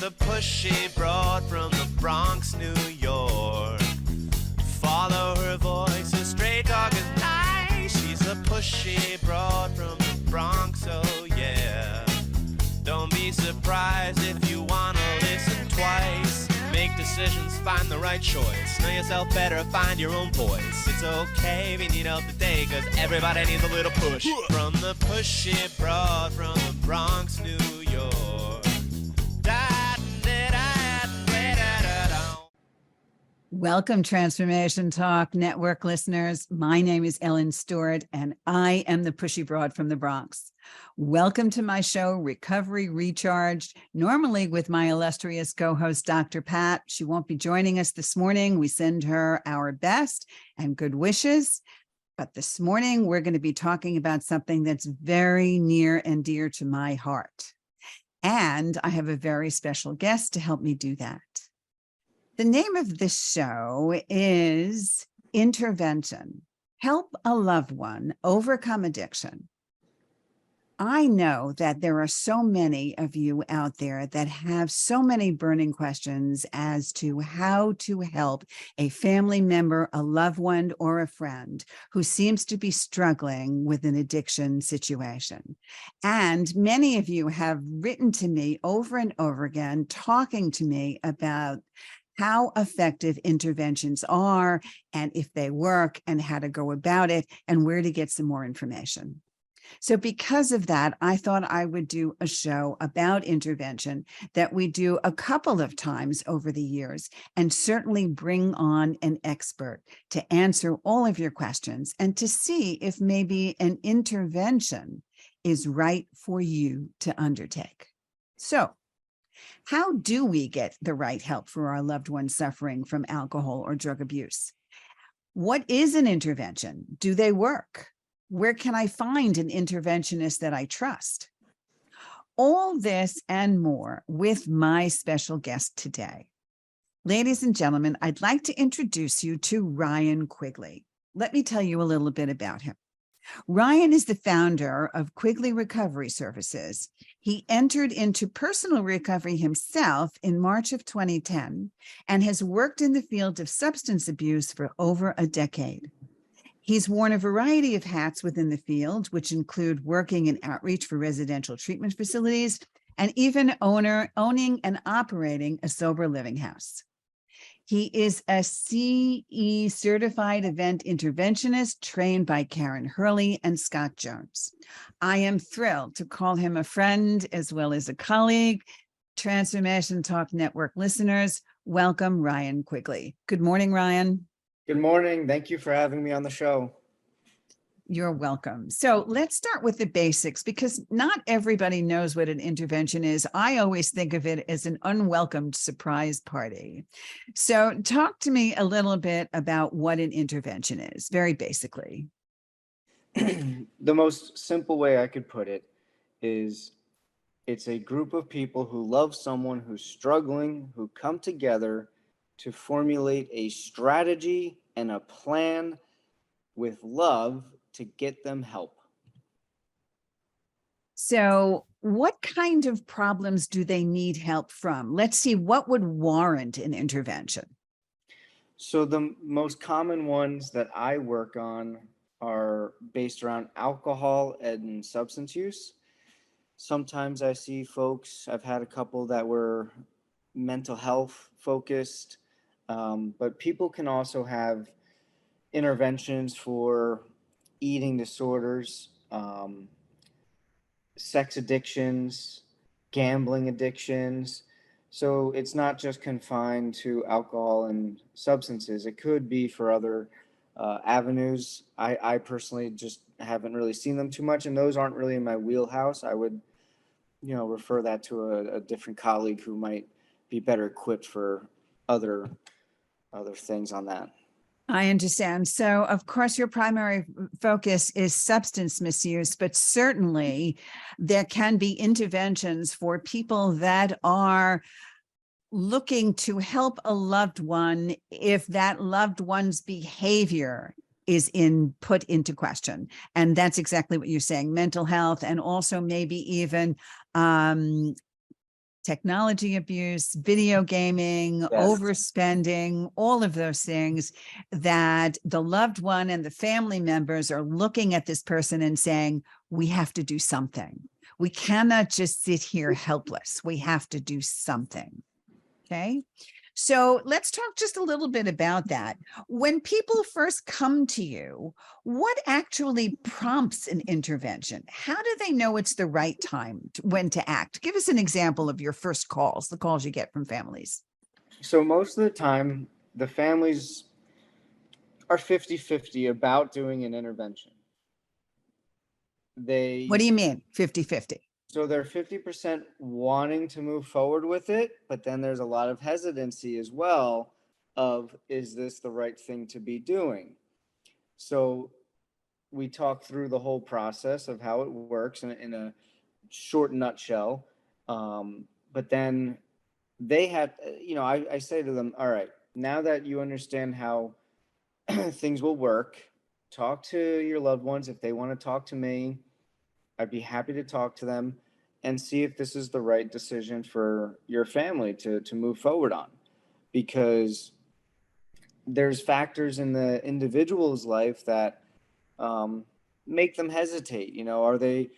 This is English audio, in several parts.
a pushy broad from the Bronx, New York. Follow her voice, a straight dog is nice. She's a pushy broad from the Bronx, oh yeah. Don't be surprised if you wanna listen twice. Make decisions, find the right choice. Know yourself better, find your own voice. It's okay if you need help today, cause everybody needs a little push. From the pushy broad from the Bronx, New York. Welcome, Transformation Talk Network listeners. My name is Ellen Stewart, and I am the pushy broad from the Bronx. Welcome to my show, Recovery Recharged, normally with my illustrious co-host, Dr. Pat. She won't be joining us this morning. We send her our best and good wishes. But this morning, we're going to be talking about something that's very near and dear to my heart. And I have a very special guest to help me do that. The name of this show is Intervention, Help a Loved One Overcome Addiction. I know that there are so many of you out there that have so many burning questions as to how to help a family member, a loved one, or a friend who seems to be struggling with an addiction situation. And many of you have written to me over and over again, talking to me about how effective interventions are and if they work and how to go about it and where to get some more information. So because of that, I thought I would do a show about intervention that we do a couple of times over the years and certainly bring on an expert to answer all of your questions and to see if maybe an intervention is right for you to undertake. So, how do we get the right help for our loved ones suffering from alcohol or drug abuse? What is an intervention? Do they work? Where can I find an interventionist that I trust? All this and more with my special guest today. Ladies and gentlemen, I'd like to introduce you to Ryan Quigley. Let me tell you a little bit about him. Ryan is the founder of Quigley Recovery Services. He entered into personal recovery himself in March of 2010 and has worked in the field of substance abuse for over a decade. He's worn a variety of hats within the field, which include working in outreach for residential treatment facilities and even owning and operating a sober living house. He is a CE certified event interventionist trained by Karen Hurley and Scott Jones. I am thrilled to call him a friend as well as a colleague. Transformation Talk Network listeners, welcome Ryan Quigley. Good morning, Ryan. Good morning. Thank you for having me on the show. You're welcome. So let's start with the basics because not everybody knows what an intervention is. I always think of it as an unwelcomed surprise party. So talk to me a little bit about what an intervention is, very basically. The most simple way I could put it is it's a group of people who love someone who's struggling, who come together to formulate a strategy and a plan with love to get them help. So what kind of problems do they need help from? Let's see, what would warrant an intervention? So the most common ones that I work on are based around alcohol and substance use. Sometimes I see folks, I've had a couple that were mental health focused, but people can also have interventions for eating disorders, sex addictions, gambling addictions. So it's not just confined to alcohol and substances. It could be for other avenues. I personally just haven't really seen them too much, and those aren't really in my wheelhouse. I would, refer that to a different colleague who might be better equipped for other things on that. I understand. So, of course, your primary focus is substance misuse, but certainly there can be interventions for people that are looking to help a loved one if that loved one's behavior is put into question. And that's exactly what you're saying, mental health, and also maybe even technology abuse, video gaming, Yes. overspending, all of those things that the loved one and the family members are looking at this person and saying, we have to do something. We cannot just sit here helpless. We have to do something. Okay. So let's talk just a little bit about that. When people first come to you, what actually prompts an intervention? How do they know it's the right time when to act? Give us an example of your first calls, the calls you get from families. So most of the time, the families are 50-50 about doing an intervention. What do you mean 50-50? So they're 50% wanting to move forward with it, but then there's a lot of hesitancy as well of, is this the right thing to be doing? So we talk through the whole process of how it works in a short nutshell. But then they have, I say to them, all right, now that you understand how things will work, talk to your loved ones. If they want to talk to me, I'd be happy to talk to them and see if this is the right decision for your family to move forward on. Because there's factors in the individual's life that make them hesitate. Are they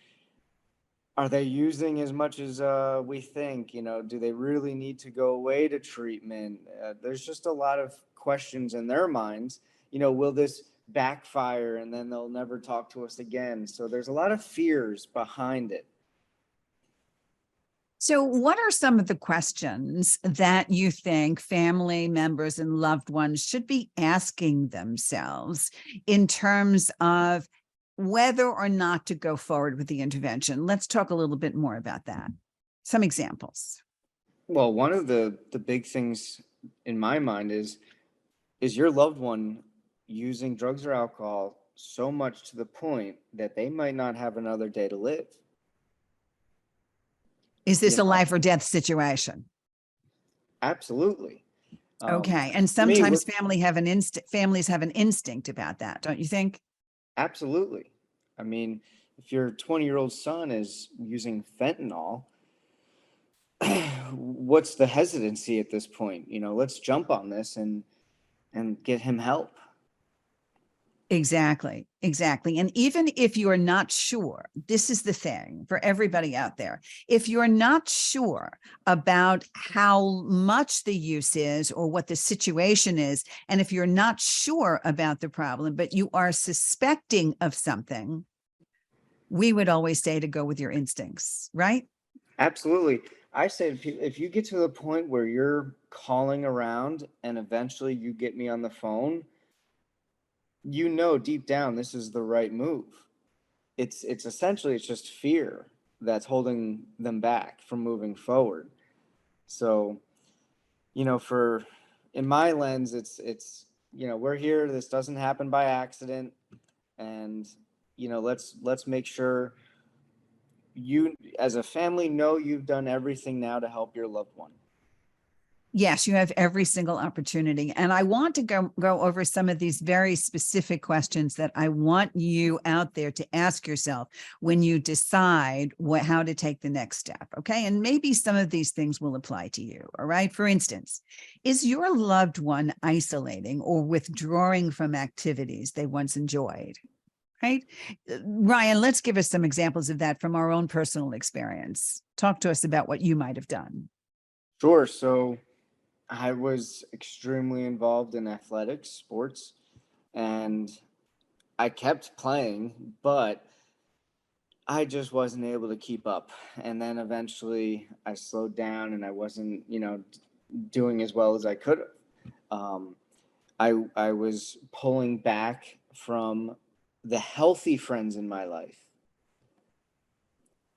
using as much as we think? Do they really need to go away to treatment? There's just a lot of questions in their minds. Will this backfire and then they'll never talk to us again? So there's a lot of fears behind it. So what are some of the questions that you think family members and loved ones should be asking themselves in terms of whether or not to go forward with the intervention? Let's talk a little bit more about that. Some examples. Well, one of the big things in my mind is your loved one using drugs or alcohol so much to the point that they might not have another day to live? Is this a life or death situation? Absolutely. Okay. And sometimes families have an instinct about that, don't you think? Absolutely. I mean, if your 20-year-old son is using fentanyl, what's the hesitancy at this point? Let's jump on this and get him help. Exactly. And even if you are not sure, this is the thing for everybody out there. If you're not sure about how much the use is or what the situation is, and if you're not sure about the problem, but you are suspecting of something, we would always say to go with your instincts, right? Absolutely. I say if you get to the point where you're calling around and eventually you get me on the phone, deep down this is the right move. It's essentially it's just fear that's holding them back from moving forward. So, in my lens, it's we're here. This doesn't happen by accident, and let's make sure you as a family know you've done everything now to help your loved one. Yes, you have every single opportunity. And I want to go over some of these very specific questions that I want you out there to ask yourself when you decide how to take the next step. Okay. And maybe some of these things will apply to you. All right. For instance, is your loved one isolating or withdrawing from activities they once enjoyed? Right. Ryan, let's give us some examples of that from our own personal experience. Talk to us about what you might have done. Sure. So I was extremely involved in athletics, sports, and I kept playing, but I just wasn't able to keep up. And then eventually I slowed down and I wasn't, doing as well as I could have. I was pulling back from the healthy friends in my life.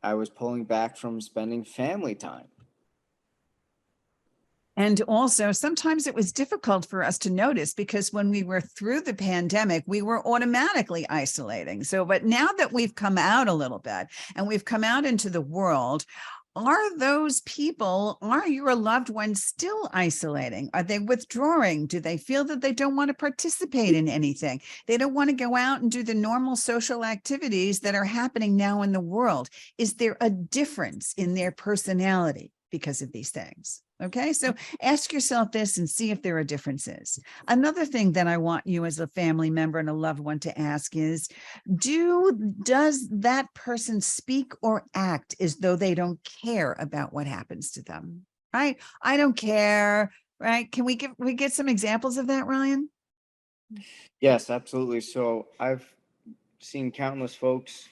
I was pulling back from spending family time. And also, sometimes it was difficult for us to notice because when we were through the pandemic, we were automatically isolating. But now that we've come out a little bit and we've come out into the world, are your loved ones still isolating? Are they withdrawing? Do they feel that they don't want to participate in anything? They don't want to go out and do the normal social activities that are happening now in the world. Is there a difference in their personality? because of these things. Okay, so ask yourself this and see if there are differences. Another thing that I want you as a family member and a loved one to ask is, does that person speak or act as though they don't care about what happens to them? Right? I don't care. Right? Can we get some examples of that, Ryan? Yes, absolutely. So I've seen countless folks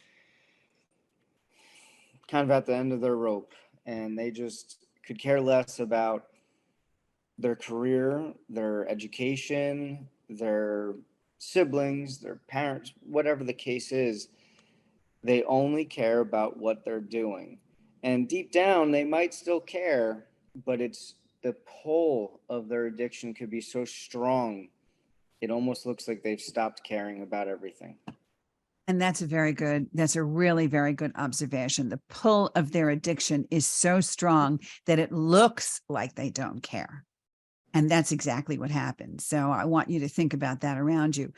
kind of at the end of their rope, and they just could care less about their career, their education, their siblings, their parents, whatever the case is. They only care about what they're doing. And deep down, they might still care, but it's the pull of their addiction could be so strong, it almost looks like they've stopped caring about everything. And that's a really very good observation. The pull of their addiction is so strong that it looks like they don't care. And that's exactly what happens. So I want you to think about that around you.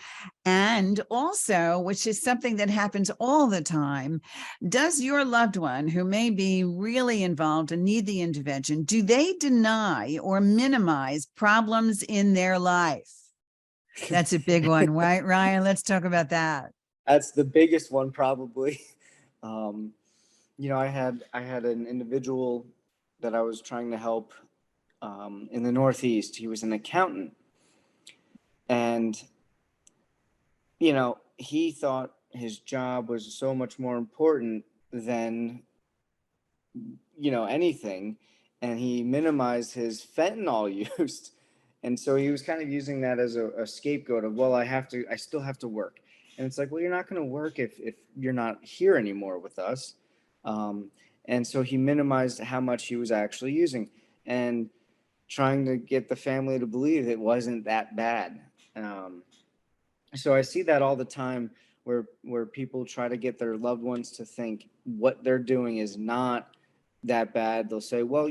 And also, which is something that happens all the time, does your loved one who may be really involved and need the intervention, do they deny or minimize problems in their life? That's a big one, right, Ryan? Let's talk about that. That's the biggest one, probably. I had an individual that I was trying to help in the Northeast. He was an accountant, and he thought his job was so much more important than anything, and he minimized his fentanyl use. And so he was kind of using that as a scapegoat of, well, I still have to work. And it's like, well, you're not going to work if you're not here anymore with us. And so he minimized how much he was actually using and trying to get the family to believe it wasn't that bad. So I see that all the time where people try to get their loved ones to think what they're doing is not that bad. They'll say, well,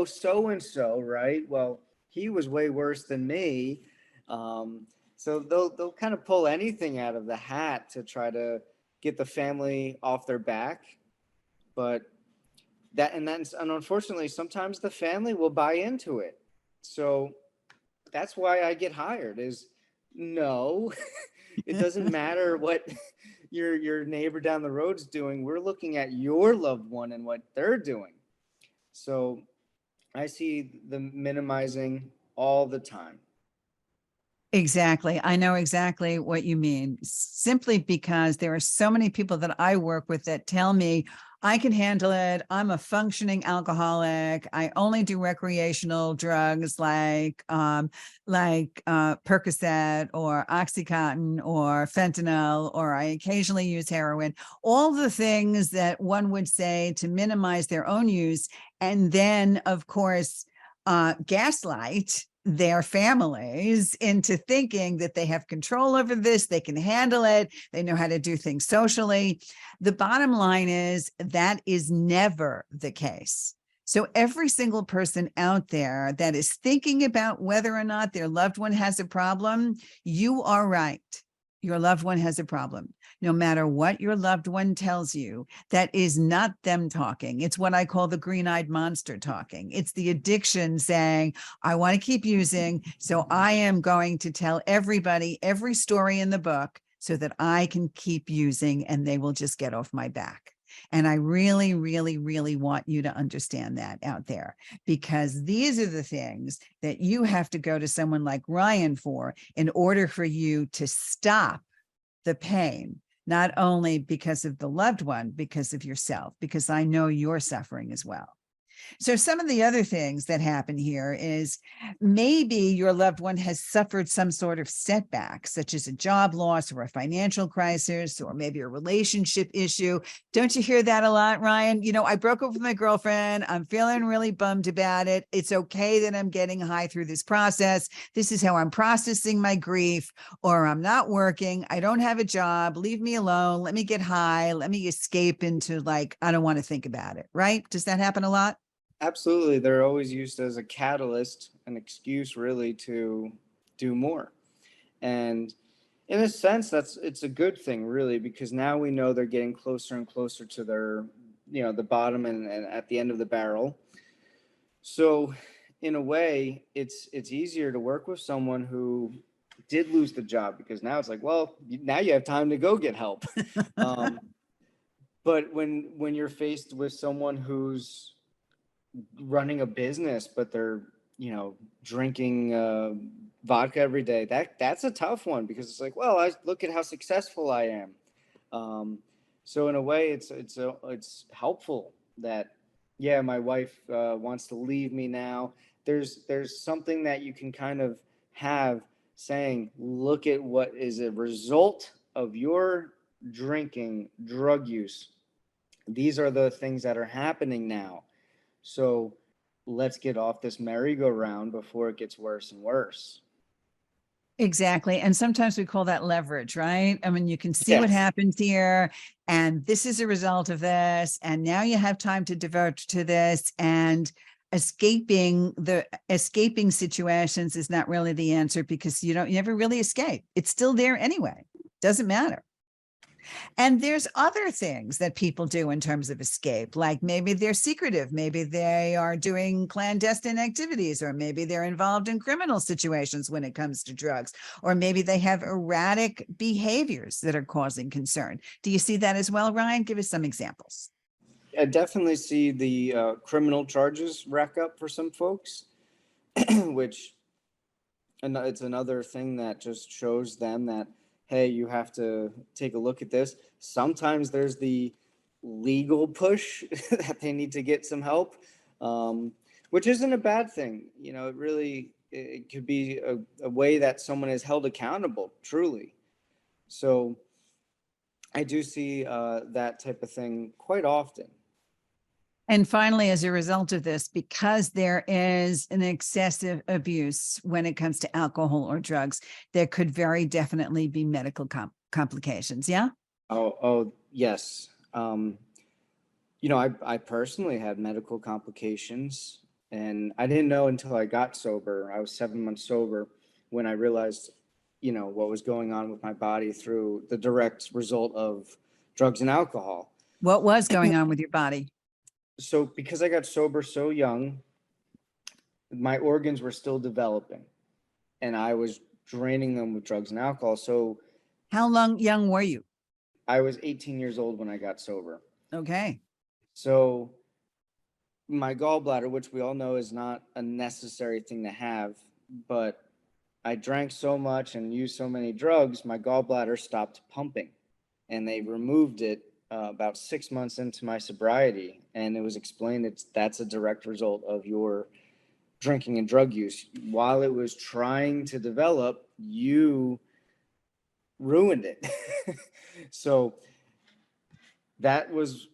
so-and-so, right? Well, he was way worse than me. So they'll kind of pull anything out of the hat to try to get the family off their back. But and unfortunately, sometimes the family will buy into it. So that's why I get hired is no, it doesn't matter what your neighbor down the road's doing. We're looking at your loved one and what they're doing. So I see the minimizing all the time. Exactly. I know exactly what you mean, simply because there are so many people that I work with that tell me I can handle it. I'm a functioning alcoholic. I only do recreational drugs like Percocet or Oxycontin or fentanyl, or I occasionally use heroin, all the things that one would say to minimize their own use. And then, of course, gaslight their families into thinking that they have control over this, they can handle it, they know how to do things socially. The bottom line is that is never the case. So every single person out there that is thinking about whether or not their loved one has a problem, you are right. Your loved one has a problem. No matter what your loved one tells you, that is not them talking. It's what I call the green-eyed monster talking. It's the addiction saying, I want to keep using, so I am going to tell everybody every story in the book so that I can keep using and they will just get off my back. And I really, really, really want you to understand that out there, because these are the things that you have to go to someone like Ryan for in order for you to stop the pain, not only because of the loved one, because of yourself, because I know you're suffering as well. So some of the other things that happen here is maybe your loved one has suffered some sort of setback, such as a job loss or a financial crisis, or maybe a relationship issue. Don't you hear that a lot, Ryan? I broke up with my girlfriend. I'm feeling really bummed about it. It's okay that I'm getting high through this process. This is how I'm processing my grief, or I'm not working. I don't have a job. Leave me alone. Let me get high. Let me escape into I don't want to think about it. Right? Does that happen a lot? Absolutely. They're always used as a catalyst, an excuse really to do more. And in a sense, it's a good thing really, because now we know they're getting closer and closer to their, the bottom and at the end of the barrel. So in a way, it's easier to work with someone who did lose the job, because now it's like, well, now you have time to go get help. Um, but when you're faced with someone who's running a business, but they're, drinking vodka every day, that's a tough one, because it's like, well, I look at how successful I am. So in a way, it's helpful that, yeah, my wife wants to leave me now. There's something that you can kind of have, saying, look at what is a result of your drinking, drug use. These are the things that are happening now. So let's get off this merry-go-round before it gets worse and worse. Exactly. And sometimes we call that leverage, right? I mean, you can see what Yes. happens here, and this is a result of this. And now you have time to devote to this. And escaping situations is not really the answer, because you never really escape. It's still there anyway. Doesn't matter. And there's other things that people do in terms of escape, like maybe they're secretive, maybe they are doing clandestine activities, or maybe they're involved in criminal situations when it comes to drugs, or maybe they have erratic behaviors that are causing concern. Do you see that as well, Ryan? Give us some examples. I definitely see the criminal charges rack up for some folks, which, and it's another thing that just shows them that, hey, you have to take a look at this. Sometimes there's the legal push that they need to get some help, which isn't a bad thing. It could be a way that someone is held accountable, truly. So I do see that type of thing quite often. And finally, as a result of this, because there is an excessive abuse when it comes to alcohol or drugs, there could very definitely be medical complications. Yeah. Oh, yes. I personally had medical complications, and I didn't know until I got sober. I was 7 months sober when I realized, what was going on with my body through the direct result of drugs and alcohol. What was going on with your body? So because I got sober so young, my organs were still developing, and I was draining them with drugs and alcohol. So How young were you? I was 18 years old when I got sober. Okay. So my gallbladder, which we all know is not a necessary thing to have, but I drank so much and used so many drugs, my gallbladder stopped pumping, and they removed it about 6 months into my sobriety. And it was explained that's a direct result of your drinking and drug use. While it was trying to develop, you ruined it. So that was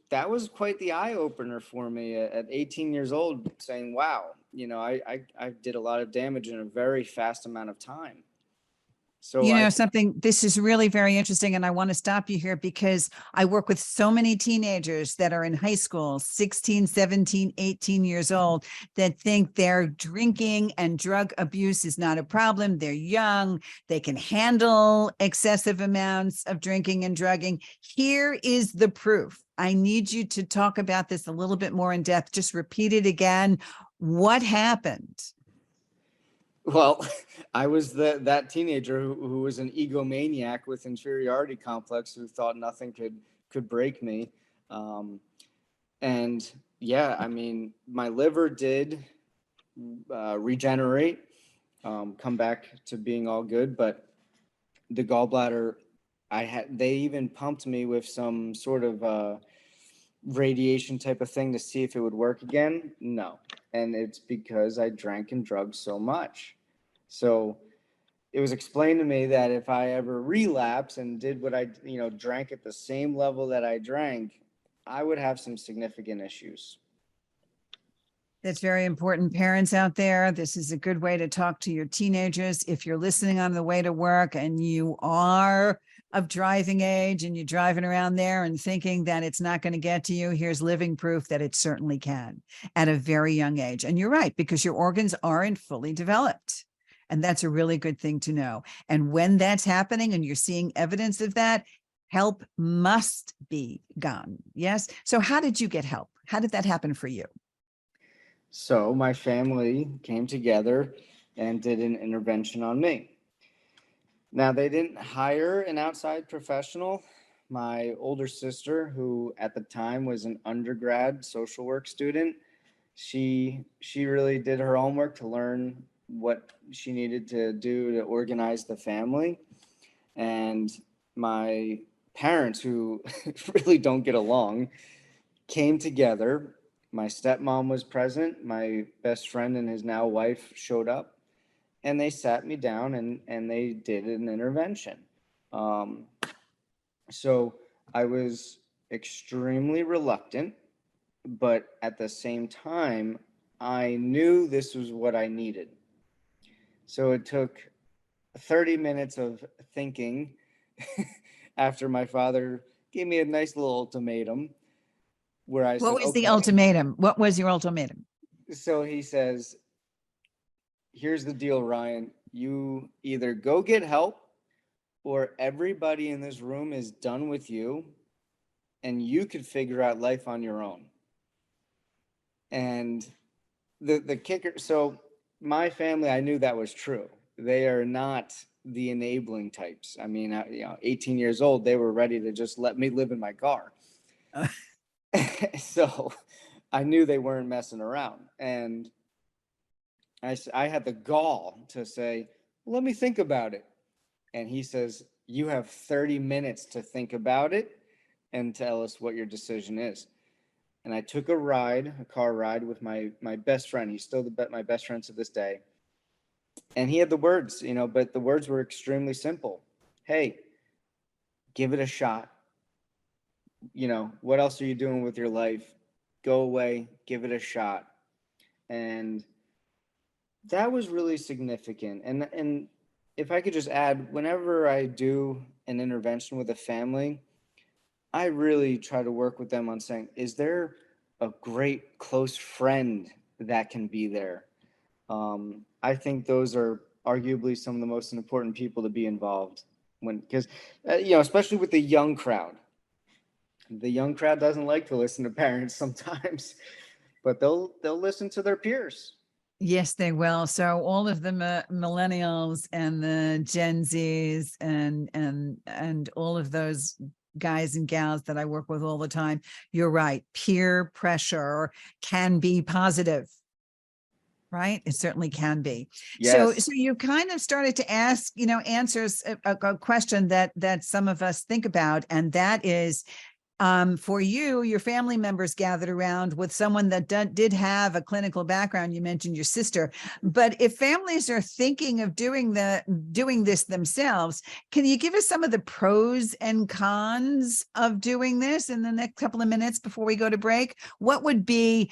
quite the eye opener for me at 18 years old, saying, wow, I did a lot of damage in a very fast amount of time. So This is really very interesting. And I want to stop you here, because I work with so many teenagers that are in high school, 16, 17, 18 years old, that think their drinking and drug abuse is not a problem. They're young. They can handle excessive amounts of drinking and drugging. Here is the proof. I need you to talk about this a little bit more in depth. Just repeat it again. What happened? well, I was that teenager who was an egomaniac with inferiority complex, who thought nothing could break me. And yeah, I mean, my liver did regenerate, come back to being all good, but the gallbladder, they even pumped me with some sort of radiation type of thing to see if it would work again. No. And it's because I drank and drugged so much. So it was explained to me that if I ever relapse and did what I, drank at the same level that I drank, I would have some significant issues. That's very important. Parents out there, this is a good way to talk to your teenagers. If you're listening on the way to work and you are of driving age and you're driving around there and thinking that it's not going to get to you, here's living proof that it certainly can at a very young age. And you're right, because your organs aren't fully developed. And that's a really good thing to know. And when that's happening and you're seeing evidence of that, help must be gone. Yes. So how did you get help? How did that happen for you? So my family came together and did an intervention on me. Now, they didn't hire an outside professional. My older sister, who at the time was an undergrad social work student, she really did her homework to learn what she needed to do to organize the family. And my parents, who really don't get along, came together. My stepmom was present. My best friend and his now wife showed up, and they sat me down and they did an intervention. Um, so I was extremely reluctant, but at the same time, I knew this was what I needed. So it took 30 minutes of thinking after my father gave me a nice little ultimatum where I What said, was the okay. ultimatum? What was your ultimatum? So he says, here's the deal, Ryan. You either go get help or everybody in this room is done with you and you could figure out life on your own. And the kicker, so my family, I knew that was true. They are not the enabling types. I mean, 18 years old, they were ready to just let me live in my car. So I knew they weren't messing around. And I had the gall to say, let me think about it. And he says, you have 30 minutes to think about it and tell us what your decision is. And I took a car ride with my best friend. He's still my best friend to this day. And he had the words, but the words were extremely simple. Hey, give it a shot. What else are you doing with your life? Go away, give it a shot. And that was really significant. And if I could just add, whenever I do an intervention with a family, I really try to work with them on saying, is there a great close friend that can be there? I think those are arguably some of the most important people to be involved because especially with the young crowd. The young crowd doesn't like to listen to parents sometimes, but they'll listen to their peers. Yes, they will. So all of the millennials and the Gen Zs and all of those guys and gals that I work with all the time, you're right. Peer pressure can be positive, right? It certainly can be. Yes. So you kind of started to ask, answers a question that some of us think about, and that is, for you, your family members gathered around with someone that did have a clinical background. You mentioned your sister, but if families are thinking of doing this themselves, can you give us some of the pros and cons of doing this in the next couple of minutes before we go to break? What would be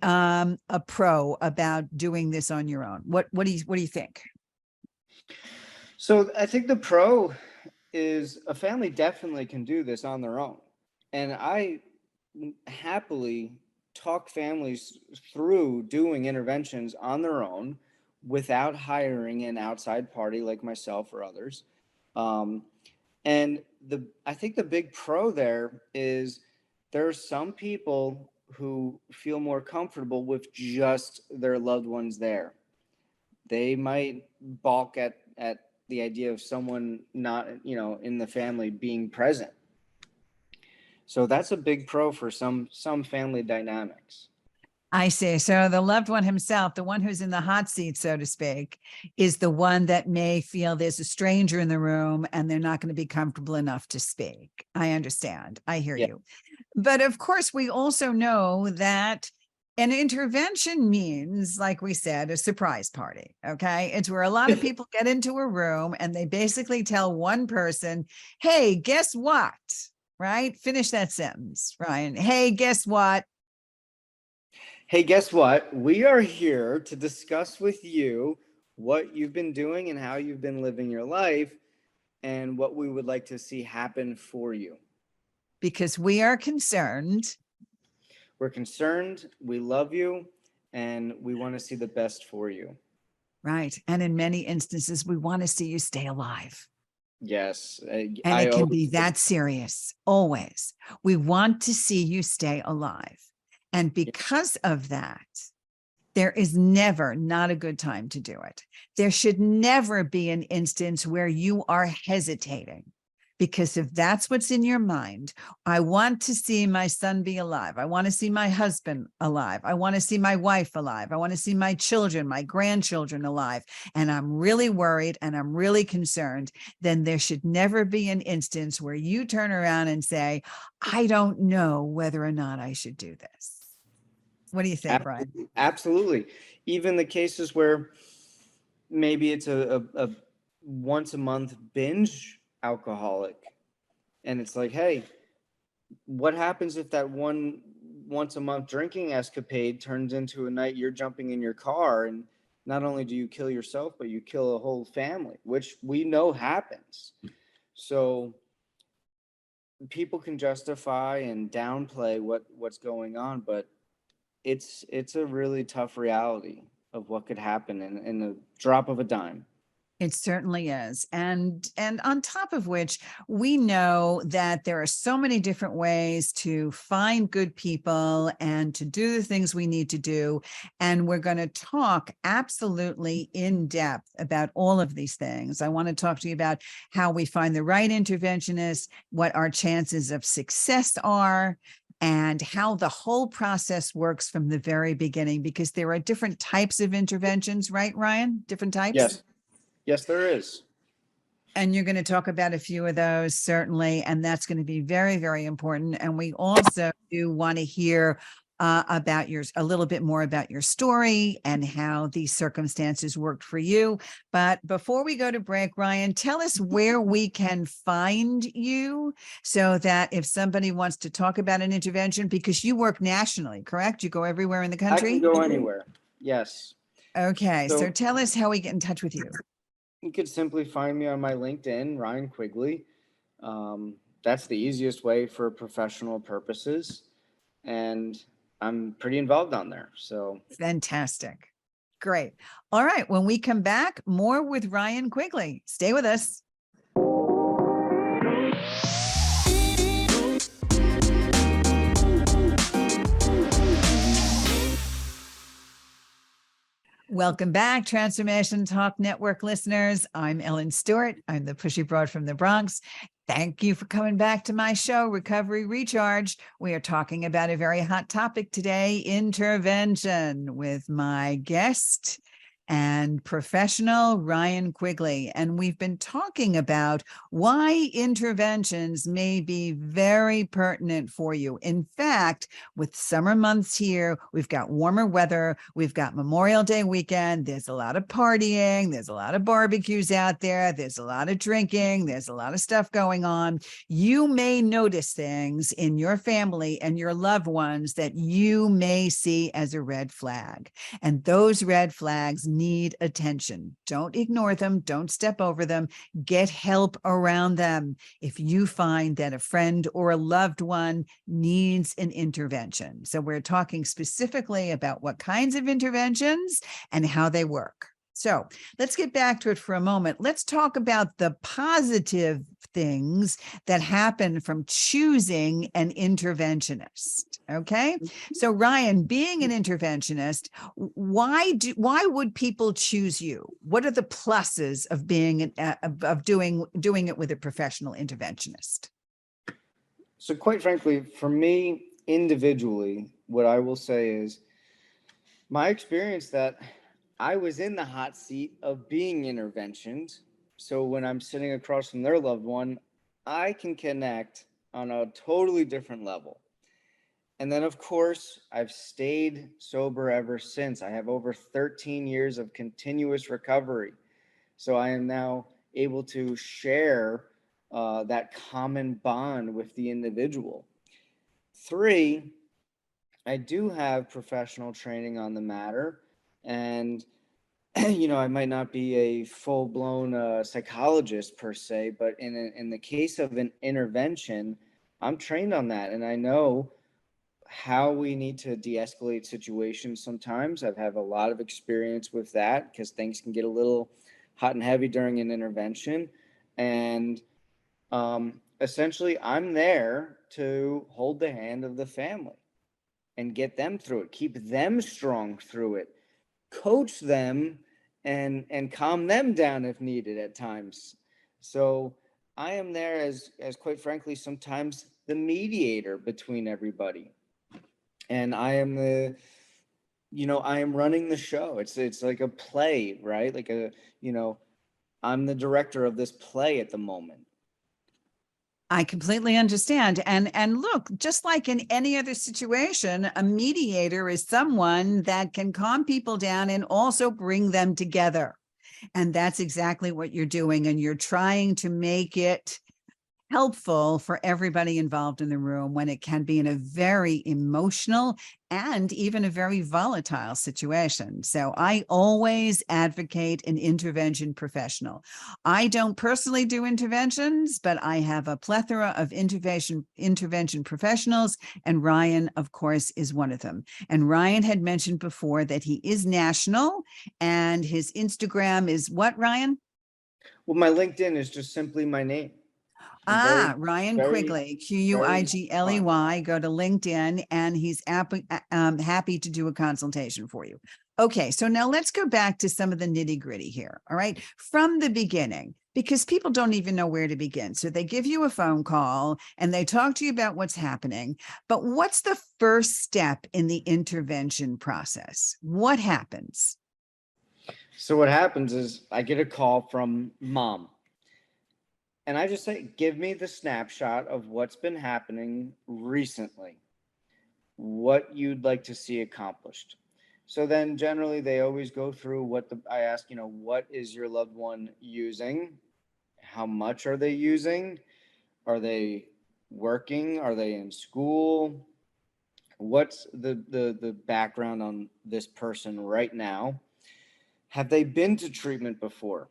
a pro about doing this on your own? What do you think? So I think the pro is a family definitely can do this on their own. And I happily talk families through doing interventions on their own without hiring an outside party like myself or others. And I think the big pro there is there are some people who feel more comfortable with just their loved ones there. They might balk at the idea of someone not, in the family being present. So that's a big pro for some family dynamics. I see. So the loved one himself, the one who's in the hot seat, so to speak, is the one that may feel there's a stranger in the room and they're not going to be comfortable enough to speak. I understand. I hear you. But of course, we also know that an intervention means, like we said, a surprise party. Okay. It's where a lot of people get into a room and they basically tell one person, hey, guess what? Right? Finish that sentence, Ryan. Hey, guess what? Hey, guess what? We are here to discuss with you what you've been doing and how you've been living your life and what we would like to see happen for you. Because we are concerned. We're concerned, we love you, and we want to see the best for you. Right. And in many instances, we want to see you stay alive. Yes. And it can be that serious, always. We want to see you stay alive. And because of that, there is never not a good time to do it. There should never be an instance where you are hesitating, because if that's what's in your mind, I want to see my son be alive. I want to see my husband alive. I want to see my wife alive. I want to see my children, my grandchildren alive. And I'm really worried and I'm really concerned. Then there should never be an instance where you turn around and say, I don't know whether or not I should do this. What do you think, Ryan? Absolutely. Even the cases where maybe it's a once a month binge alcoholic, and it's like, hey, what happens if that once a month drinking escapade turns into a night you're jumping in your car, and not only do you kill yourself, but you kill a whole family, which we know happens. So people can justify and downplay what's going on, but it's a really tough reality of what could happen in the drop of a dime. It certainly is. And on top of which, we know that there are so many different ways to find good people and to do the things we need to do. And we're going to talk absolutely in depth about all of these things. I want to talk to you about how we find the right interventionist, what our chances of success are, and how the whole process works from the very beginning, because there are different types of interventions, right, Ryan? Different types? Yes. Yes, there is. And you're going to talk about a few of those, certainly. And that's going to be very, very important. And we also do want to hear about a little bit more about your story and how these circumstances worked for you. But before we go to break, Ryan, tell us where we can find you, so that if somebody wants to talk about an intervention, because you work nationally, correct? You go everywhere in the I country? can go anywhere. Yes. Okay. So So tell us how we get in touch with you. you could simply find me on my LinkedIn, Ryan Quigley. That's the easiest way for professional purposes. And I'm pretty involved on there. So Fantastic. Great. All right. When we come back, more with Ryan Quigley. Stay with us. Welcome back, Transformation Talk Network listeners. I'm Ellen Stewart. I'm the pushy broad from the Bronx. Thank you for coming back to my show, Recovery Recharged. We are talking about a very hot topic today, intervention, with my guest and professional Ryan Quigley. And we've been talking about why interventions may be very pertinent for you. In fact, with summer months here, we've got warmer weather, we've got Memorial Day weekend, there's a lot of partying, there's a lot of barbecues out there, there's a lot of drinking, there's a lot of stuff going on. You may notice things in your family and your loved ones that you may see as a red flag. And those red flags need attention. Don't ignore them. Don't step over them. Get help around them if you find that a friend or a loved one needs an intervention. So we're talking specifically about what kinds of interventions and how they work. So let's get back to it for a moment. Let's talk about the positive things that happen from choosing an interventionist. Okay. So Ryan, being an interventionist, why would people choose you? What are the pluses of being of doing it with a professional interventionist? So quite frankly, for me individually, what I will say is my experience that I was in the hot seat of being interventioned. So when I'm sitting across from their loved one, I can connect on a totally different level. And then, of course, I've stayed sober ever since. I have over 13 years of continuous recovery. So I am now able to share that common bond with the individual. 3, I do have professional training on the matter. And, I might not be a full-blown psychologist per se, but in the case of an intervention, I'm trained on that. And I know how we need to de-escalate situations sometimes. I've had a lot of experience with that because things can get a little hot and heavy during an intervention. And essentially, I'm there to hold the hand of the family. and get them through it, keep them strong through it, coach them and calm them down if needed at times. So I am there as quite frankly sometimes the mediator between everybody. And I am I am running the show. It's like a play, right? Like I'm the director of this play at the moment. I completely understand. And look, just like in any other situation, a mediator is someone that can calm people down and also bring them together. And that's exactly what you're doing. And you're trying to make it helpful for everybody involved in the room when it can be in a very emotional and even a very volatile situation. So I always advocate an intervention professional. I don't personally do interventions, but I have a plethora of intervention professionals, and Ryan, of course, is one of them. And Ryan had mentioned before that he is national, and his Instagram is what, Ryan? Well, my LinkedIn is just simply my name. Very, Ryan very, Quigley, very fun. Quigley. Go to LinkedIn, and he's happy to do a consultation for you. Okay, so now let's go back to some of the nitty gritty here. All right, from the beginning, because people don't even know where to begin. So they give you a phone call and they talk to you about what's happening. But what's the first step in the intervention process? What happens? So what happens is I get a call from mom. And I just say, give me the snapshot of what's been happening recently, what you'd like to see accomplished. So then generally they always go through I ask, what is your loved one using? How much are they using? Are they working? Are they in school? What's the background on this person right now? Have they been to treatment before?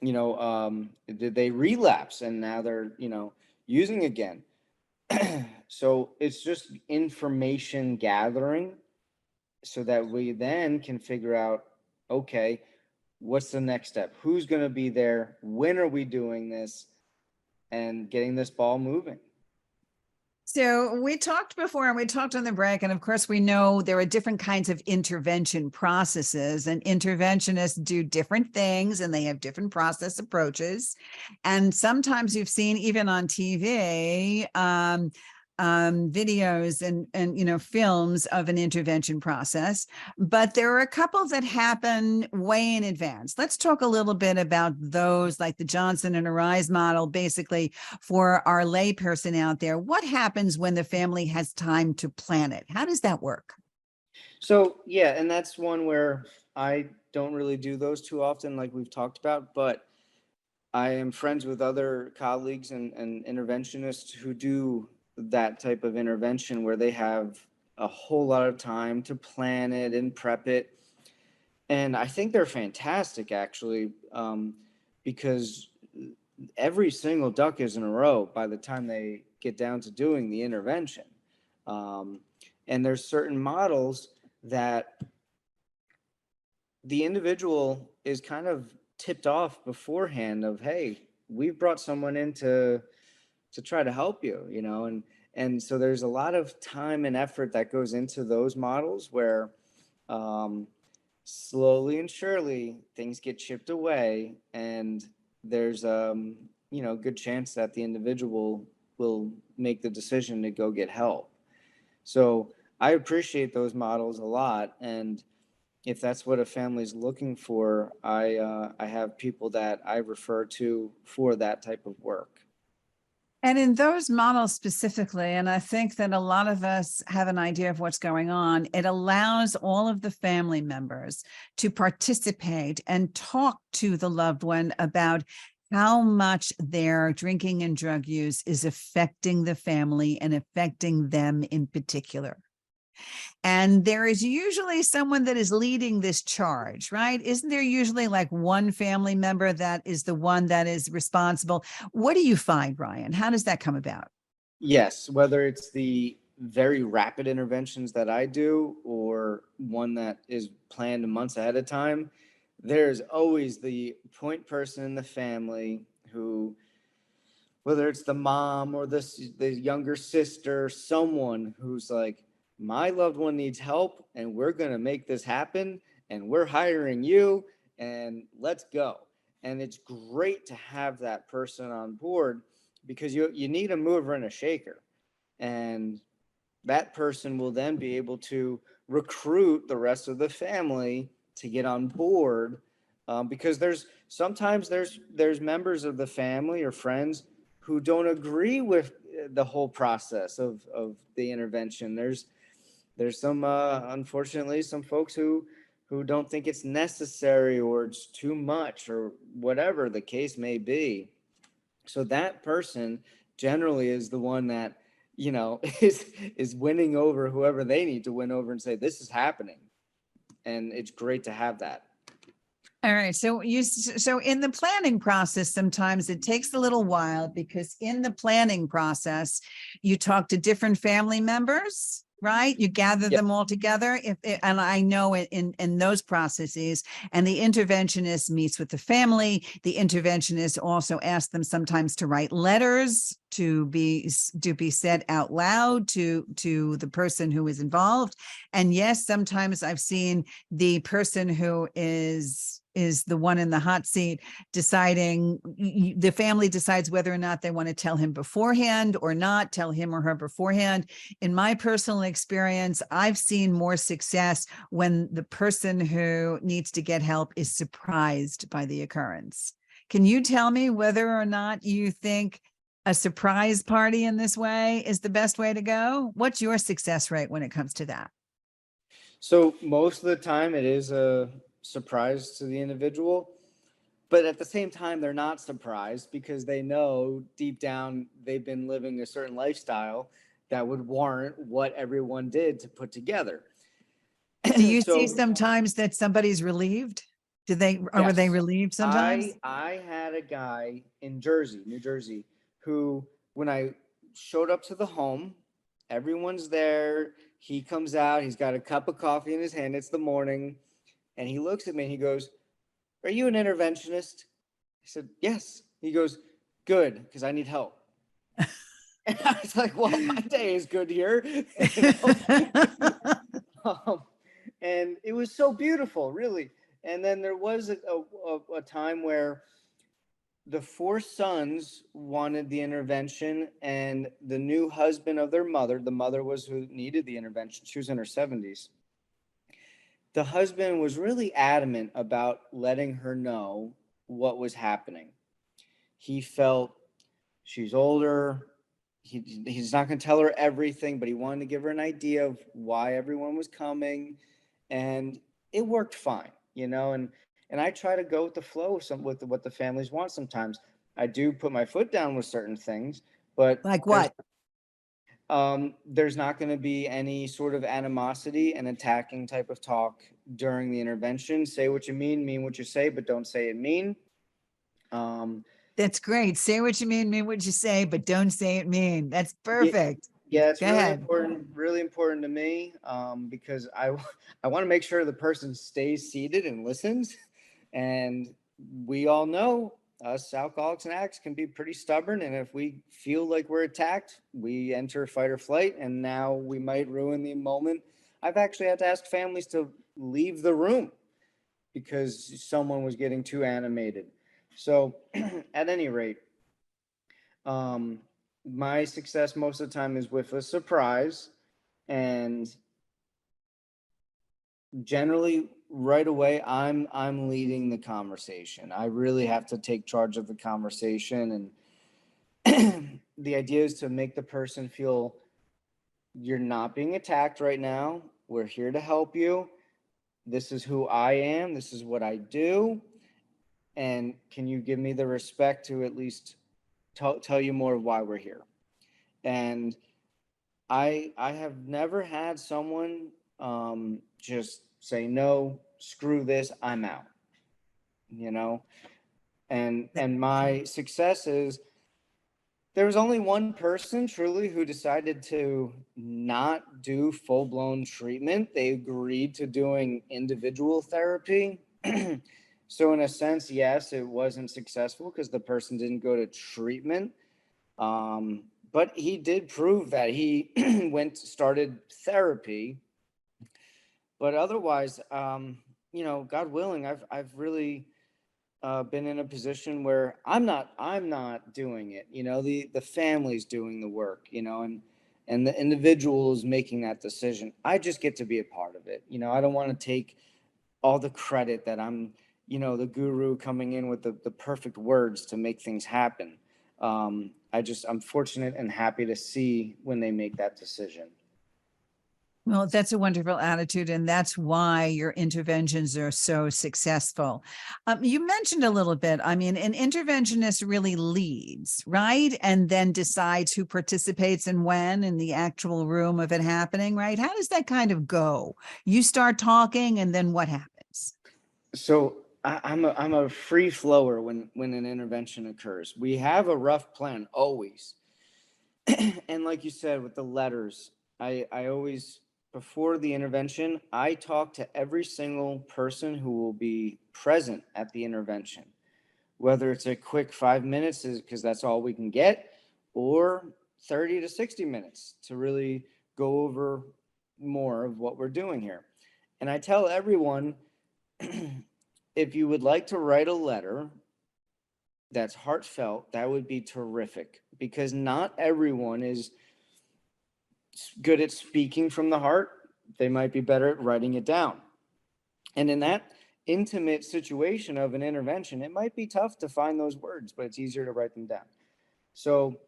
Did they relapse and now they're, using again? So it's just information gathering so that we then can figure out, okay, what's the next step? Who's going to be there? When are we doing this? And getting this ball moving. So we talked before and we talked on the break, and of course we know there are different kinds of intervention processes, and interventionists do different things and they have different process approaches. And sometimes you've seen even on TV, videos and films of an intervention process, but there are a couple that happen way in advance. Let's talk a little bit about those, like the Johnson and Arise model, basically for our layperson out there. What happens when the family has time to plan it? How does that work? So yeah, and that's one where I don't really do those too often, like we've talked about, but I am friends with other colleagues and interventionists who do that type of intervention where they have a whole lot of time to plan it and prep it. And I think they're fantastic, actually, because every single duck is in a row by the time they get down to doing the intervention. And there's certain models that the individual is kind of tipped off beforehand of, hey, we've brought someone in to try to help you, and so there's a lot of time and effort that goes into those models where slowly and surely things get chipped away, and there's good chance that the individual will make the decision to go get help. So I appreciate those models a lot, and if that's what a family's looking for, I have people that I refer to for that type of work. And in those models specifically, and I think that a lot of us have an idea of what's going on, it allows all of the family members to participate and talk to the loved one about how much their drinking and drug use is affecting the family and affecting them in particular. And there is usually someone that is leading this charge, right? Isn't there usually like one family member that is the one that is responsible? What do you find, Ryan? How does that come about? Yes, whether it's the very rapid interventions that I do or one that is planned months ahead of time, there's always the point person in the family who, whether it's the mom or the younger sister, someone who's like, my loved one needs help and we're going to make this happen and we're hiring you and let's go. And it's great to have that person on board because you need a mover and a shaker. And that person will then be able to recruit the rest of the family to get on board, because sometimes there's members of the family or friends who don't agree with the whole process of the intervention. There's some unfortunately some folks who don't think it's necessary or it's too much or whatever the case may be. So that person generally is the one that, is winning over whoever they need to win over and say, this is happening. And it's great to have that. All right. So in the planning process, sometimes it takes a little while because in the planning process, you talk to different family members, right? You gather them all together. And I know in those processes, and the interventionist meets with the family. The interventionist also asks them sometimes to write letters to be said out loud to the person who is involved. And yes, sometimes I've seen the person who is the one in the hot seat deciding, the family decides whether or not they want to tell him beforehand or not, tell him or her beforehand. In my personal experience, I've seen more success when the person who needs to get help is surprised by the occurrence. Can you tell me whether or not you think a surprise party in this way is the best way to go? What's your success rate when it comes to that? So most of the time it is a surprise to the individual, but at the same time, they're not surprised because they know deep down they've been living a certain lifestyle that would warrant what everyone did to put together. Do you see sometimes that somebody's relieved? Were they Yes. relieved sometimes? I had a guy in New Jersey, who, when I showed up to the home, everyone's there. He comes out, he's got a cup of coffee in his hand. It's the morning. And he looks at me and he goes, "Are you an interventionist?" I said, "Yes." He goes, "Good, because I need help." And I was like, "Well, my day is good here." And it was so beautiful, really. And then there was a time where the four sons wanted the intervention, and the new husband of their mother, the mother was who needed the intervention. She was in her 70s. The husband was really adamant about letting her know what was happening. He felt she's older. He's not going to tell her everything, but he wanted to give her an idea of why everyone was coming. And it worked fine, and I try to go with the flow with what the families want. Sometimes I do put my foot down with certain things, but Like what? There's not going to be any sort of animosity and attacking type of talk during the intervention. Say what you mean what you say, but don't say it mean. That's great. Say what you mean what you say, but don't say it mean. That's perfect. Yeah, it's Go really ahead. really important to me, because I want to make sure the person stays seated and listens. And we all know us alcoholics and addicts can be pretty stubborn. And if we feel like we're attacked, we enter fight or flight. And now we might ruin the moment. I've actually had to ask families to leave the room because someone was getting too animated. So at any rate, my success most of the time is with a surprise, and generally right away I'm leading the conversation. I really have to take charge of the conversation, and the idea is to make the person feel you're not being attacked right now. We're here to help you. This is who I am. This is what I do. And can you give me the respect to at least tell you more of why we're here? And I have never had someone just say, "No, screw this, I'm out." And my success is there was only one person truly who decided to not do full-blown treatment. They agreed to doing individual therapy. So in a sense, yes, it wasn't successful because the person didn't go to treatment. but he did prove that he started therapy. But otherwise, God willing, I've really been in a position where I'm not doing it. The family's doing the work, and the individual is making that decision. I just get to be a part of it. I don't want to take all the credit that I'm, the guru coming in with the perfect words to make things happen. I'm fortunate and happy to see when they make that decision. Well, that's a wonderful attitude, and that's why your interventions are so successful. You mentioned a little bit, I mean, an interventionist really leads, right? And then decides who participates and when in the actual room of it happening, right? How does that kind of go? You start talking, and then what happens? So I'm a free flower when an intervention occurs. We have a rough plan always. And like you said, with the letters, I always, before the intervention, I talk to every single person who will be present at the intervention, whether it's a quick 5 minutes, because that's all we can get, or 30 to 60 minutes to really go over more of what we're doing here. And I tell everyone, if you would like to write a letter that's heartfelt, that would be terrific, because not everyone is good at speaking from the heart. They might be better at writing it down. And in that intimate situation of an intervention, it might be tough to find those words, but it's easier to write them down. So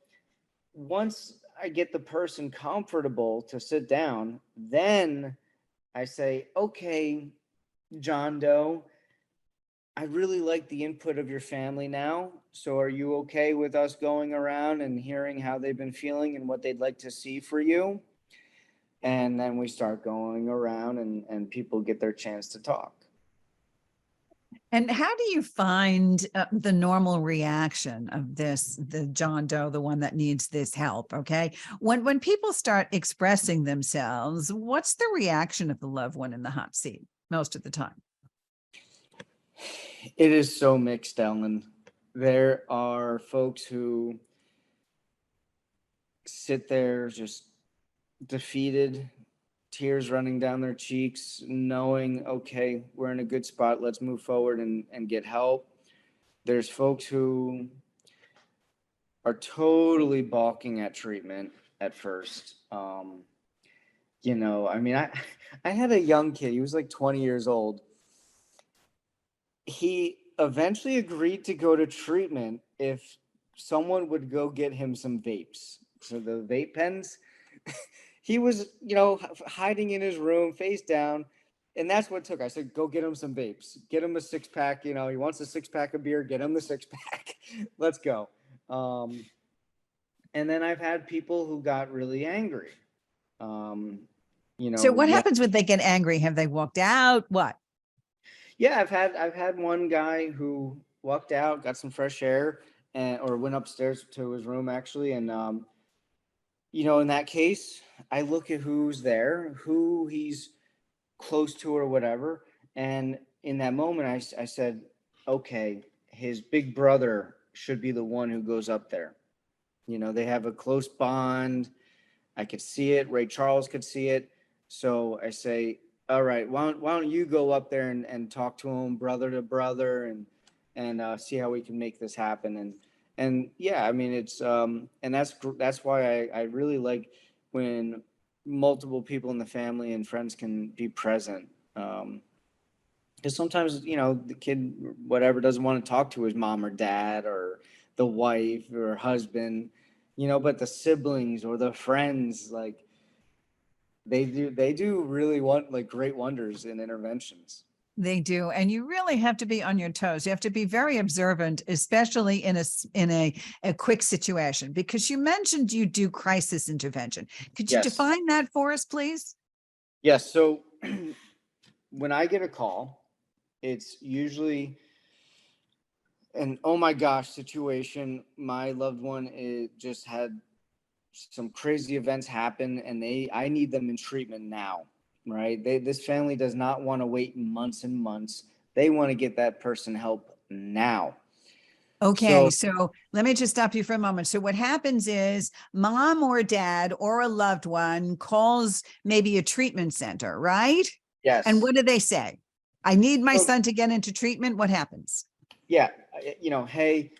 once I get the person comfortable to sit down, then I say, okay, John Doe, I really like the input of your family now. So are you okay with us going around and hearing how they've been feeling and what they'd like to see for you? And then we start going around and people get their chance to talk. And how do you find the normal reaction of the John Doe, the one that needs this help? Okay. When people start expressing themselves, what's the reaction of the loved one in the hot seat most of the time? It is so mixed, Ellen. There are folks who sit there just defeated, tears running down their cheeks, knowing, okay, we're in a good spot. Let's move forward and get help. There's folks who are totally balking at treatment at first. I mean, I had a young kid. He was like 20 years old. He eventually agreed to go to treatment if someone would go get him some vapes. So the vape pens, he was, hiding in his room face down. And that's what it took. I said, go get him some vapes, get him a 6-pack. He wants a 6-pack of beer, get him the 6-pack. Let's go. And then I've had people who got really angry. So what happens when they get angry? Have they walked out? What? Yeah, I've had one guy who walked out, got some fresh air, or went upstairs to his room actually, and in that case, I look at who's there, who he's close to or whatever, and in that moment, I said, okay, his big brother should be the one who goes up there. They have a close bond. I could see it. Ray Charles could see it. So I say, all right, why don't you go up there and talk to him brother to brother and see how we can make this happen. And yeah, I mean, it's and that's why I really like when multiple people in the family and friends can be present. Because sometimes, the kid, whatever, doesn't want to talk to his mom or dad or the wife or husband, but the siblings or the friends, like they do really want like great wonders in interventions. They do. And you really have to be on your toes. You have to be very observant, especially in a quick situation, because you mentioned you do crisis intervention. Could you Yes. define that for us, please? Yes. So when I get a call, it's usually an oh my gosh situation. My loved one just had some crazy events happen and I need them in treatment now, right? This family does not want to wait months and months. They want to get that person help now. Okay, So so let me just stop you for a moment. So what happens is mom or dad or a loved one calls maybe a treatment center, right? And yes. what do they say? I need my So son to get into treatment. What happens? yeah, hey,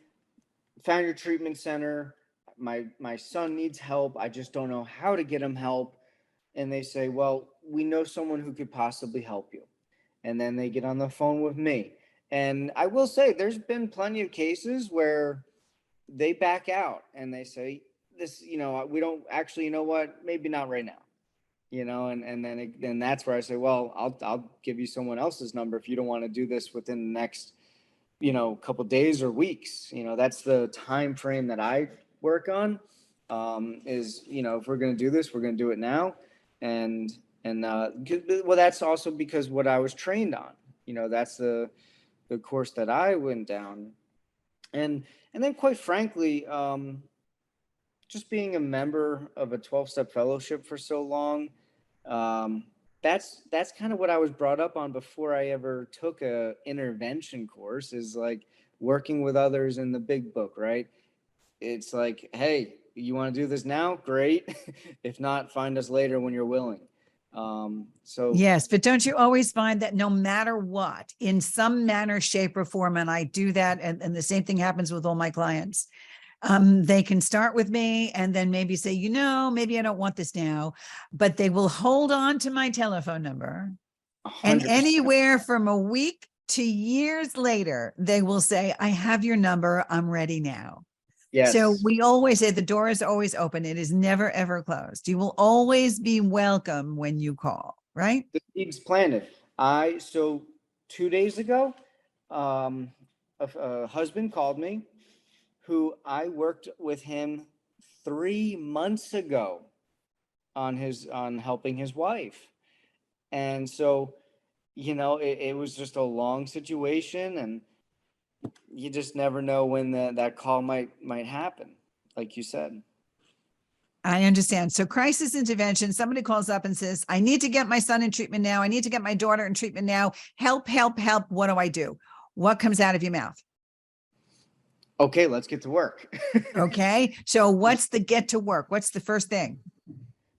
found your treatment center. My son needs help. I just don't know how to get him help. And they say, well, we know someone who could possibly help you. And then they get on the phone with me. And I will say, there's been plenty of cases where they back out and they say, this, we don't actually, you know what, maybe not right now. And then that's where I say, well, I'll give you someone else's number if you don't want to do this within the next, couple days or weeks. That's the time frame that I work on. Is, if we're going to do this, we're going to do it now. And well, that's also because what I was trained on. That's the course that I went down. And then, quite frankly, just being a member of a 12-step fellowship for so long, um, that's kind of what I was brought up on before I ever took a intervention course, is like working with others in the big book, right? It's like, hey, you want to do this now? Great. If not, find us later when you're willing. So Yes, but don't you always find that no matter what, in some manner, shape, or form, and I do that, and the same thing happens with all my clients. They can start with me and then maybe say, maybe I don't want this now, but they will hold on to my telephone number. And 100%. anywhere from a week to years later, they will say, I have your number. I'm ready now. So Yes. we always say the door is always open. It is never, ever closed. You will always be welcome when you call, right? The seeds planted. So 2 days ago, um, a husband called me who I worked with him 3 months ago on helping his wife. And so, it was just a long situation, and you just never know when that call might happen, like you said. I understand. So crisis intervention, somebody calls up and says, I need to get my son in treatment now. I need to get my daughter in treatment now. Help, help, help. What do I do? What comes out of your mouth? Okay, let's get to work. Okay. So what's the get to work? What's the first thing?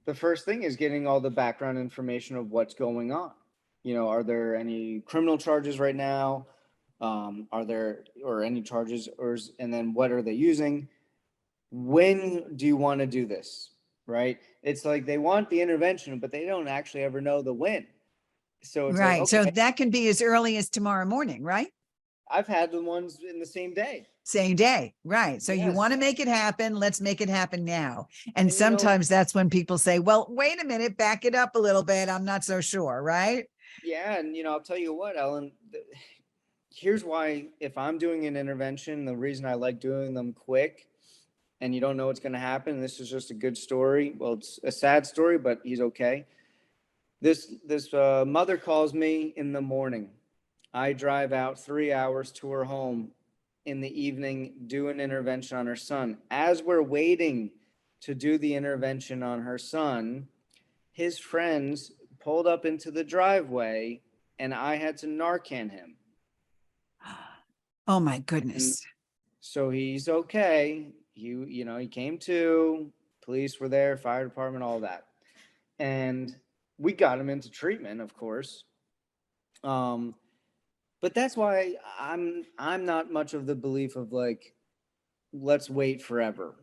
The first thing is getting all the background information of what's going on. Are there any criminal charges right now? Are there or any charges, and then what are they using? When do you want to do this? Right? It's like they want the intervention, but they don't actually ever know the when. So it's like, Right. So okay, that can be as early as tomorrow morning, right? I've had the ones in the same day. Same day. Right. So you want Yes. to make it happen. Let's make it happen now. And And sometimes that's when people say, well, wait a minute, back it up a little bit. I'm not so sure. Right. yeah, and I'll tell you what, Ellen, here's why. If I'm doing an intervention, the reason I like doing them quick, and you don't know what's going to happen, this is just a good story. Well, it's a sad story, but he's okay. This mother calls me in the morning. I drive out 3 hours to her home in the evening, do an intervention on her son. As we're waiting to do the intervention on her son, his friends pulled up into the driveway, and I had to Narcan him. Oh my And goodness. so he's okay. He came to, police were there, fire department, all that. And we got him into treatment, of course. But that's why I'm not much of the belief of like, let's wait forever.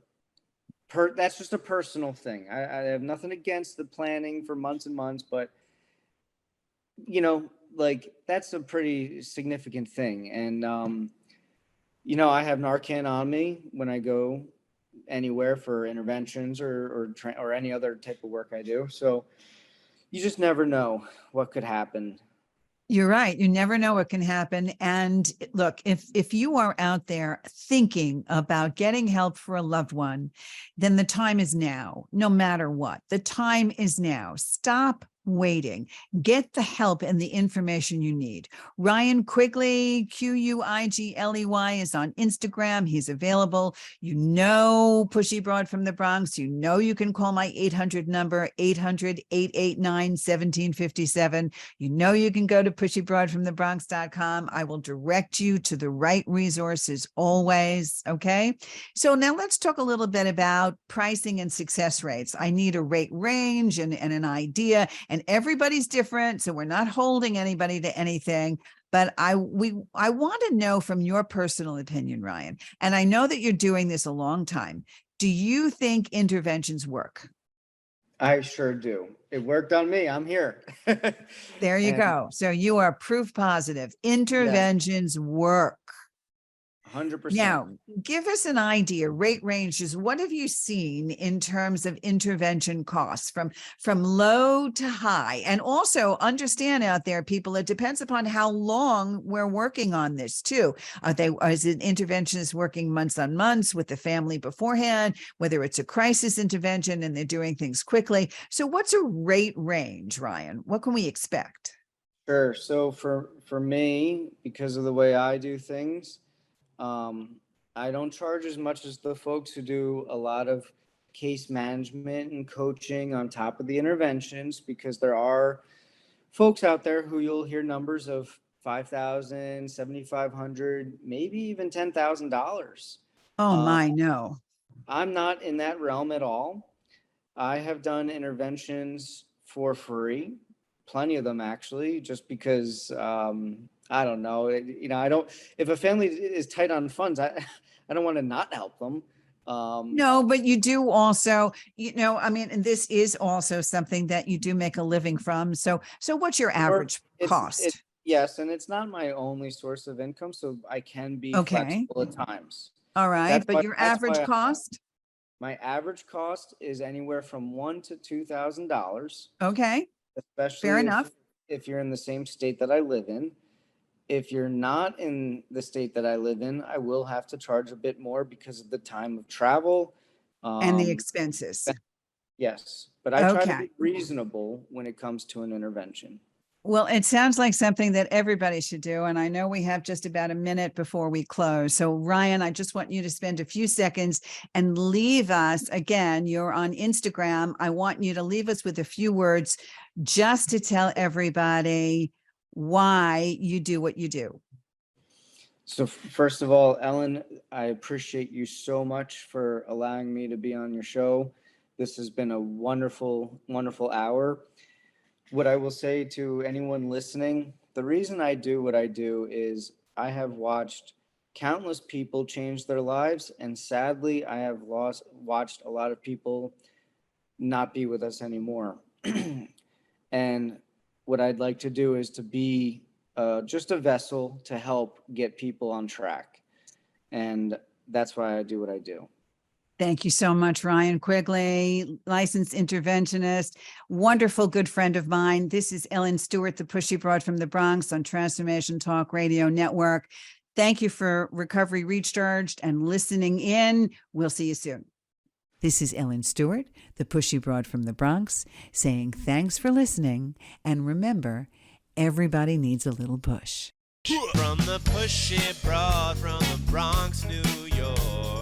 That's just a personal thing. I have nothing against the planning for months and months, but like that's a pretty significant thing. And I have Narcan on me when I go anywhere for interventions or any other type of work I do. So you just never know what could happen. You're right. You never know what can happen. And look, if you are out there thinking about getting help for a loved one, then the time is now, no matter what. The time is now. Stop waiting. Get the help and the information you need. Ryan Quigley, Quigley, is on Instagram. He's available. You know, Pushy Broad from the Bronx. You know, you can call my 800 number, 800-889-1757. You know, you can go to pushybroadfromthebronx.com. I will direct you to the right resources always. Okay. So now let's talk a little bit about pricing and success rates. I need a rate range and an idea, and everybody's different. So we're not holding anybody to anything. But I want to know from your personal opinion, Ryan, and I know that you're doing this a long time. Do you think interventions work? I sure do. It worked on me. I'm here. There you And go. So you are proof positive. yes, Interventions work. 100%. Now, give us an idea, rate ranges. What have you seen in terms of intervention costs from low to high? And also understand out there, people, it depends upon how long we're working on this too. Is an interventionist working months on months with the family beforehand, whether it's a crisis intervention and they're doing things quickly? So what's a rate range, Ryan? What can we expect? Sure. So for me, because of the way I do things, I don't charge as much as the folks who do a lot of case management and coaching on top of the interventions, because there are folks out there who you'll hear numbers of 5,000, 7,500, maybe even $10,000. Oh Uh, my, no. I'm not in that realm at all. I have done interventions for free, plenty of them actually, just because I don't know, I don't. If a family is tight on funds, I don't want to not help them. No, but you do also, I mean, and this is also something that you do make a living from. So what's your Or average it's cost? yes, and it's not my only source of income, so I can be Okay. flexible at times. All right. But your That's average why cost? my average cost is anywhere from $1,000 to $2,000, Okay. Fair especially enough. if you're in the same state that I live in. If you're not in the state that I live in, I will have to charge a bit more because of the time of travel. And the Um, expenses. yes, but I try to Okay. be reasonable when it comes to an intervention. Well, it sounds like something that everybody should do. And I know we have just about a minute before we close. So Ryan, I just want you to spend a few seconds and leave us, again, you're on Instagram. I want you to leave us with a few words just to tell everybody why you do what you do. So first of all, Ellen, I appreciate you so much for allowing me to be on your show. This has been a wonderful, wonderful hour. What I will say to anyone listening, the reason I do what I do is I have watched countless people change their lives, and sadly, I have watched a lot of people not be with us anymore. And what I'd like to do is to be just a vessel to help get people on track. And that's why I do what I do. Thank you so much, Ryan Quigley, licensed interventionist, wonderful good friend of mine. This is Ellen Stewart, the Pushy Broad from the Bronx on Transformation Talk Radio Network. Thank you for Recovery Recharged and listening in. We'll see you soon. This is Ellen Stewart, the Pushy Broad from the Bronx, saying thanks for listening. And remember, everybody needs a little push. From the Pushy Broad from the Bronx, New York.